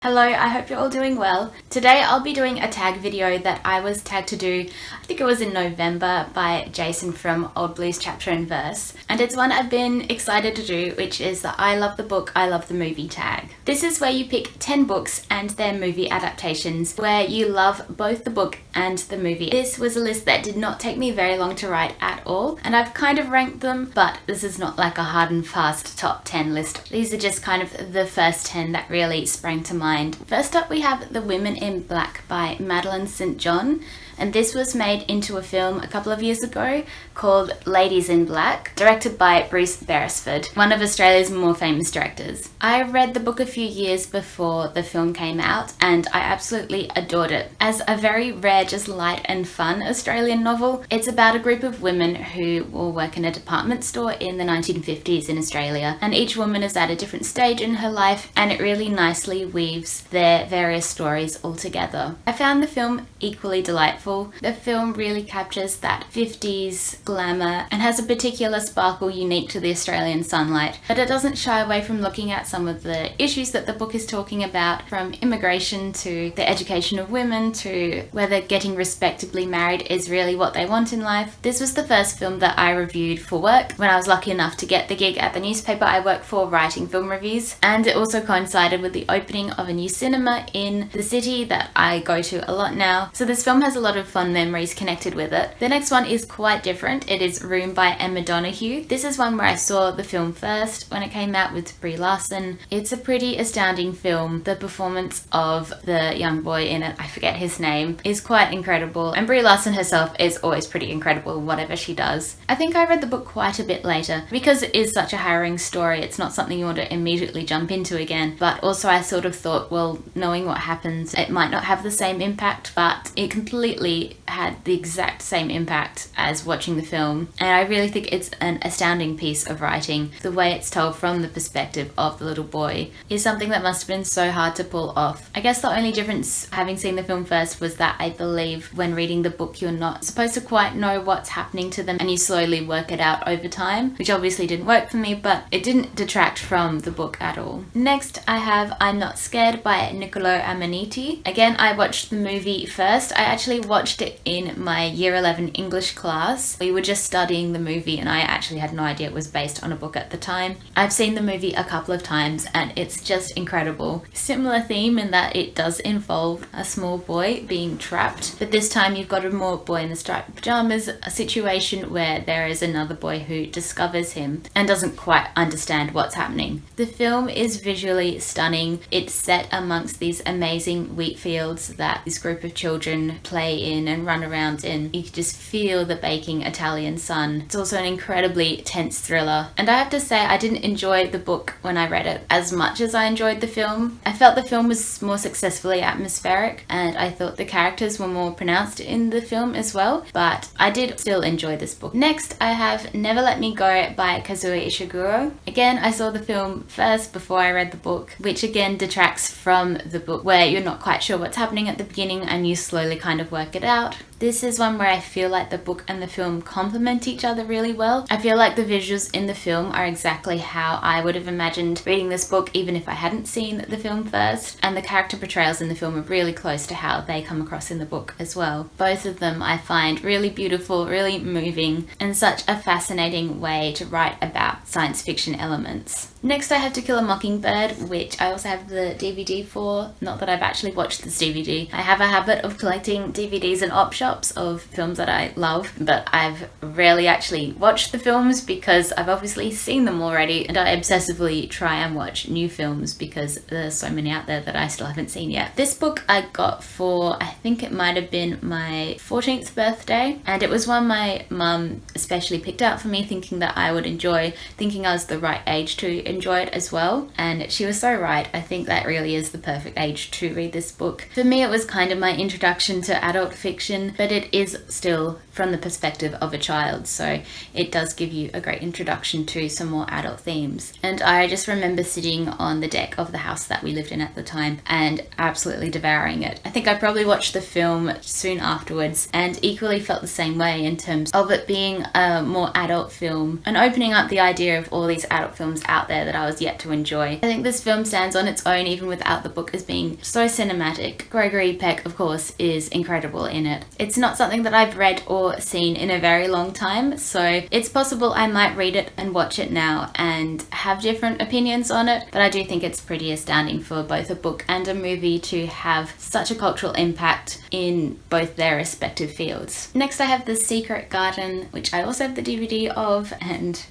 Hello, I hope you're all doing well. Today I'll be doing a tag video that I was tagged to do, I think it was in November, by Jason from Old Blues Chapter and Verse. And it's one I've been excited to do, which is the I love the book, I love the movie tag. This is where you pick 10 books and their movie adaptations where you love both the book and the movie. This was a list that did not take me very long to write at all, and I've kind of ranked them, but this is not like a hard and fast top 10 list. These are just kind of the first 10 that really sprang to mind. First up we have The Women in Black by Madeleine St. John, and this was made into a film a couple of years ago called Ladies in Black, directed by Bruce Beresford, one of Australia's more famous directors. I read the book a few years before the film came out and I absolutely adored it. As a very rare, just light and fun Australian novel, it's about a group of women who will work in a department store in the 1950s in Australia, and each woman is at a different stage in her life and it really nicely weaves their various stories all together. I found the film equally delightful. The film really captures that 50s glamour and has a particular sparkle unique to the Australian sunlight, but it doesn't shy away from looking at some of the issues that the book is talking about, from immigration to the education of women to whether getting respectably married is really what they want in life. This was the first film that I reviewed for work when I was lucky enough to get the gig at the newspaper I work for writing film reviews, and it also coincided with the opening of a new cinema in the city that I go to a lot now, so this film has a lot of fun memories connected with it. The next one is quite different. It is Room by Emma Donoghue. This is one where I saw the film first when it came out with Brie Larson. It's a pretty astounding film. The performance of the young boy in it, I forget his name, is quite incredible, and Brie Larson herself is always pretty incredible whatever she does. I think I read the book quite a bit later. Because it is such a harrowing story, it's not something you want to immediately jump into again, but also I sort of thought, well, knowing what happens, it might not have the same impact, but it completely had the exact same impact as watching the film, and I really think it's an astounding piece of writing. The way it's told from the perspective of the little boy is something that must have been so hard to pull off. I guess the only difference, having seen the film first, was that I believe when reading the book you're not supposed to quite know what's happening to them and you slowly work it out over time, which obviously didn't work for me, but it didn't detract from the book at all. Next I have I'm Not Scared by Niccolò Ammaniti. Again, I watched the movie first. I actually watched it in my year 11 English class. We were just studying the movie and I actually had no idea it was based on a book at the time. I've seen the movie a couple of times and it's just incredible. Similar theme in that it does involve a small boy being trapped, but this time you've got a more boy in the striped pajamas, a situation where there is another boy who discovers him and doesn't quite understand what's happening. The film is visually stunning. It's set amongst these amazing wheat fields that this group of children play in and run around in. You can just feel the baking Italian sun. It's also an incredibly tense thriller, and I have to say I didn't enjoy the book when I read it as much as I enjoyed the film. I felt the film was more successfully atmospheric and I thought the characters were more pronounced in the film as well, but I did still enjoy this book. Next I have Never Let Me Go by Kazuo Ishiguro. Again, I saw the film first before I read the book, which again detracts from the book where you're not quite sure what's happening at the beginning and you slowly kind of work it out. This is one where I feel like the book and the film complement each other really well. I feel like the visuals in the film are exactly how I would have imagined reading this book even if I hadn't seen the film first, and the character portrayals in the film are really close to how they come across in the book as well. Both of them I find really beautiful, really moving, and such a fascinating way to write about science fiction elements. Next I have To Kill a Mockingbird, which I also have the DVD for. Not that I've actually watched this DVD. I have a habit of collecting DVDs in op shops of films that I love, but I've rarely actually watched the films because I've obviously seen them already, and I obsessively try and watch new films because there's so many out there that I still haven't seen yet. This book I got for, I think it might have been my 14th birthday, and it was one my mum especially picked out for me, thinking that I would enjoy, thinking I was the right age to enjoy it as well, and she was so right. I think that really is the perfect age to read this book. For me it was kind of my introduction to adult fiction, but it is still from the perspective of a child, so it does give you a great introduction to some more adult themes. And I just remember sitting on the deck of the house that we lived in at the time and absolutely devouring it. I think I probably watched the film soon afterwards and equally felt the same way in terms of it being a more adult film and opening up the idea of all these adult films out there that I was yet to enjoy. I think this film stands on its own even without the book as being so cinematic. Gregory Peck, of course, is incredible in it. It's not something that I've read or seen in a very long time, so it's possible I might read it and watch it now and have different opinions on it, but I do think it's pretty astounding for both a book and a movie to have such a cultural impact in both their respective fields. Next I have The Secret Garden, which I also have the DVD of, and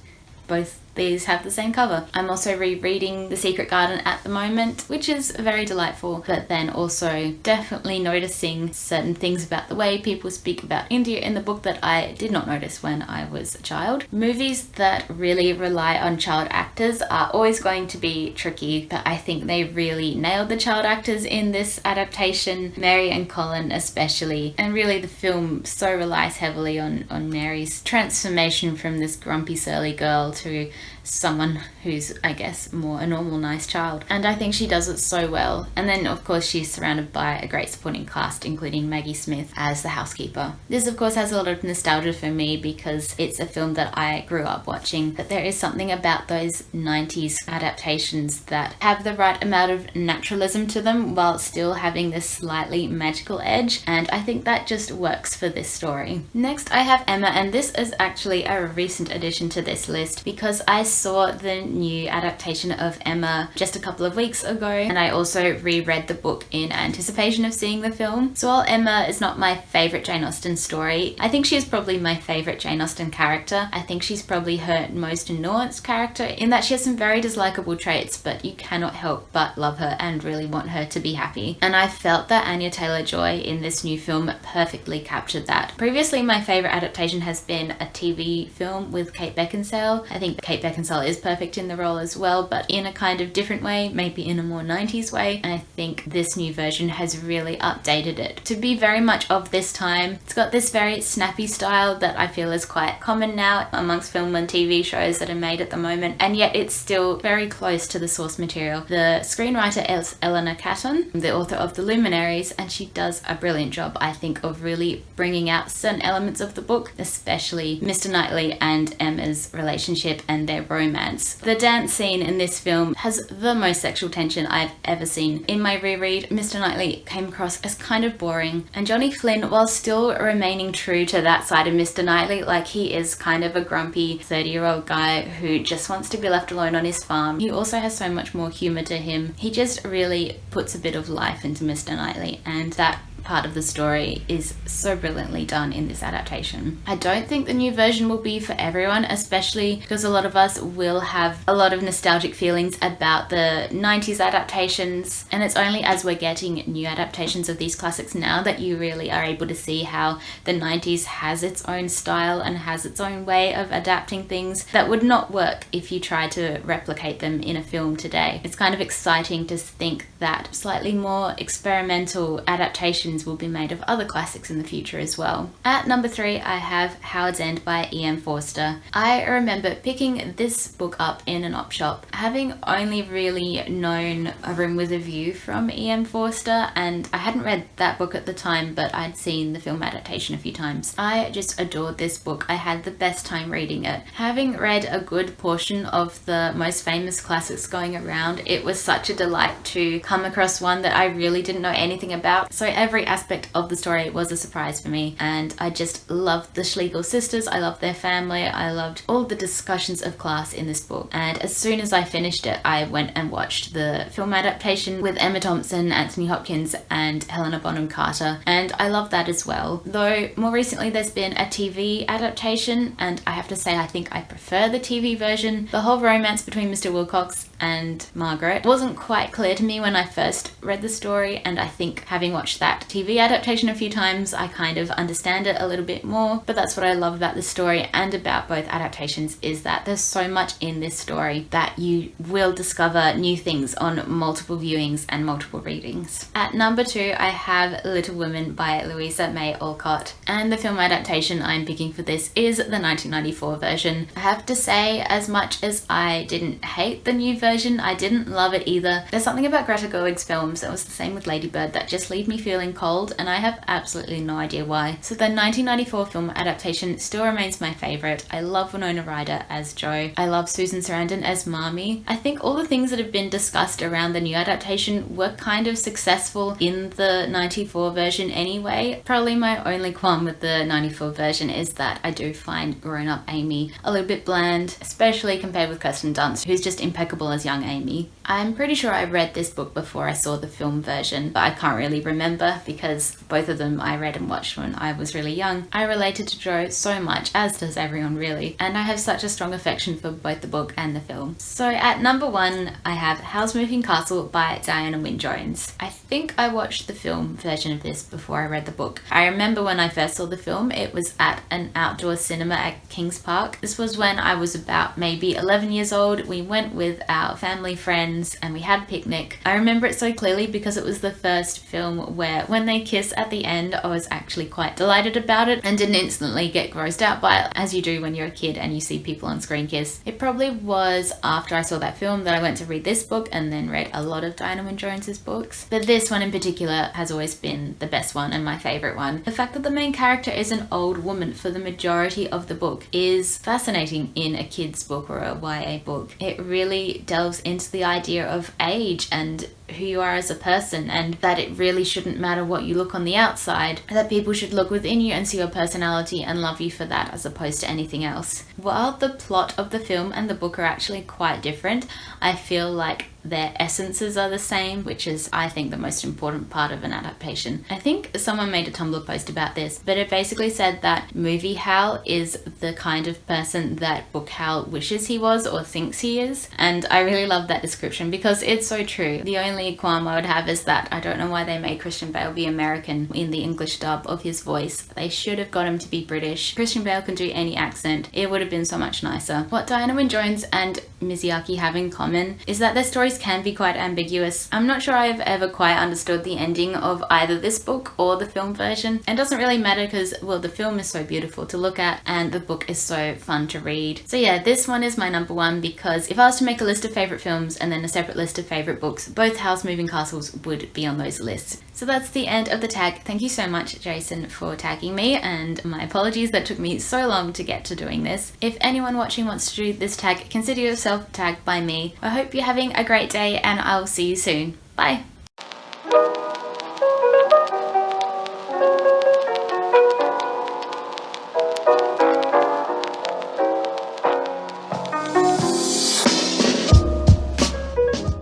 both these have the same cover. I'm also rereading The Secret Garden at the moment, which is very delightful, but then also definitely noticing certain things about the way people speak about India in the book that I did not notice when I was a child. Movies that really rely on child actors are always going to be tricky, but I think they really nailed the child actors in this adaptation, Mary and Colin especially, and really the film so relies heavily on Mary's transformation from this grumpy surly girl to someone who's, I guess, more a normal nice child, and I think she does it so well. And then of course she's surrounded by a great supporting cast, including Maggie Smith as the housekeeper. This of course has a lot of nostalgia for me because it's a film that I grew up watching, but there is something about those 90s adaptations that have the right amount of naturalism to them while still having this slightly magical edge, and I think that just works for this story. Next I have Emma, and this is actually a recent addition to this list because I saw the new adaptation of Emma just a couple of weeks ago, and I also reread the book in anticipation of seeing the film. So while Emma is not my favourite Jane Austen story, I think she is probably my favourite Jane Austen character. I think she's probably her most nuanced character in that she has some very dislikable traits, but you cannot help but love her and really want her to be happy. And I felt that Anya Taylor-Joy in this new film perfectly captured that. Previously, my favourite adaptation has been a TV film with Kate Beckinsale. I think Kate Beckinsale is perfect in the role as well, but in a kind of different way, maybe in a more 90s way, and I think this new version has really updated it to be very much of this time. It's got this very snappy style that I feel is quite common now amongst film and TV shows that are made at the moment, and yet it's still very close to the source material. The screenwriter is Eleanor Catton, the author of The Luminaries, and she does a brilliant job, I think, of really bringing out certain elements of the book, especially Mr. Knightley and Emma's relationship and their romance. The dance scene in this film has the most sexual tension I've ever seen. In my reread, Mr. Knightley came across as kind of boring, and Johnny Flynn, while still remaining true to that side of Mr. Knightley, like he is kind of a grumpy 30-year-old guy who just wants to be left alone on his farm, he also has so much more humour to him. He just really puts a bit of life into Mr. Knightley, and that part of the story is so brilliantly done in this adaptation. I don't think the new version will be for everyone, especially because a lot of us will have a lot of nostalgic feelings about the 90s adaptations, and it's only as we're getting new adaptations of these classics now that you really are able to see how the 90s has its own style and has its own way of adapting things that would not work if you tried to replicate them in a film today. It's kind of exciting to think that slightly more experimental adaptations will be made of other classics in the future as well. At number 3, I have Howard's End by E.M. Forster. I remember picking this book up in an op shop, having only really known A Room with a View from E.M. Forster, and I hadn't read that book at the time, but I'd seen the film adaptation a few times. I just adored this book. I had the best time reading it. Having read a good portion of the most famous classics going around, it was such a delight to come across one that I really didn't know anything about. So every aspect of the story was a surprise for me, and I just loved the Schlegel sisters. I loved their family. I loved all the discussions of class in this book, and as soon as I finished it, I went and watched the film adaptation with Emma Thompson, Anthony Hopkins, and Helena Bonham Carter, and I loved that as well. Though more recently there's been a TV adaptation, and I have to say I think I prefer the TV version. The whole romance between Mr. Wilcox and Margaret wasn't quite clear to me when I first read the story, and I think having watched that TV adaptation a few times, I kind of understand it a little bit more, but that's what I love about this story and about both adaptations, is that there's so much in this story that you will discover new things on multiple viewings and multiple readings. At number 2, I have Little Women by Louisa May Alcott, and the film adaptation I'm picking for this is the 1994 version. I have to say, as much as I didn't hate the new version, I didn't love it either. There's something about Greta Gerwig's films, that was the same with Lady Bird, that just leave me feeling cold, and I have absolutely no idea why. So the 1994 film adaptation still remains my favourite. I love Winona Ryder as Jo. I love Susan Sarandon as Marmee. I think all the things that have been discussed around the new adaptation were kind of successful in the 94 version anyway. Probably my only qualm with the 94 version is that I do find grown-up Amy a little bit bland, especially compared with Kirsten Dunst, who's just impeccable as young Amy. I'm pretty sure I read this book before I saw the film version, but I can't really remember because both of them I read and watched when I was really young. I related to Jo so much, as does everyone really, and I have such a strong affection for both the book and the film. So at number 1, I have Howl's Moving Castle by Diana Wynne Jones. I think I watched the film version of this before I read the book. I remember when I first saw the film, it was at an outdoor cinema at Kings Park. This was when I was about maybe 11 years old. We went with our family friends and we had a picnic. I remember it so clearly because it was the first film where when they kiss at the end, I was actually quite delighted about it and didn't instantly get grossed out by it, as you do when you're a kid and you see people on screen kiss. It probably was after I saw that film that I went to read this book and then read a lot of Diana Wynne Jones's books. But this one in particular has always been the best one and my favourite one. The fact that the main character is an old woman for the majority of the book is fascinating in a kid's book or a YA book. It really delves into the idea of age and who you are as a person, and that it really shouldn't matter what you look on the outside, that people should look within you and see your personality and love you for that as opposed to anything else. While the plot of the film and the book are actually quite different, I feel like their essences are the same, which is, I think, the most important part of an adaptation. I think someone made a Tumblr post about this, but it basically said that movie Howl is the kind of person that book Howl wishes he was or thinks he is, and I really love that description because it's so true. The only qualm I would have is that I don't know why they made Christian Bale be American in the English dub of his voice. They should have got him to be British. Christian Bale can do any accent. It would have been so much nicer. What Diana Wynne Jones and Miyazaki have in common is that their stories can be quite ambiguous. I'm not sure I've ever quite understood the ending of either this book or the film version. It doesn't really matter because, well, the film is so beautiful to look at and the book is so fun to read. So yeah, this one is my number 1 because if I was to make a list of favourite films and then a separate list of favourite books, both Howl's Moving Castles would be on those lists. So that's the end of the tag. Thank you so much, Jason, for tagging me, and my apologies that took me so long to get to doing this. If anyone watching wants to do this tag, consider yourself tagged by me. I hope you're having a great day and I'll see you soon. Bye!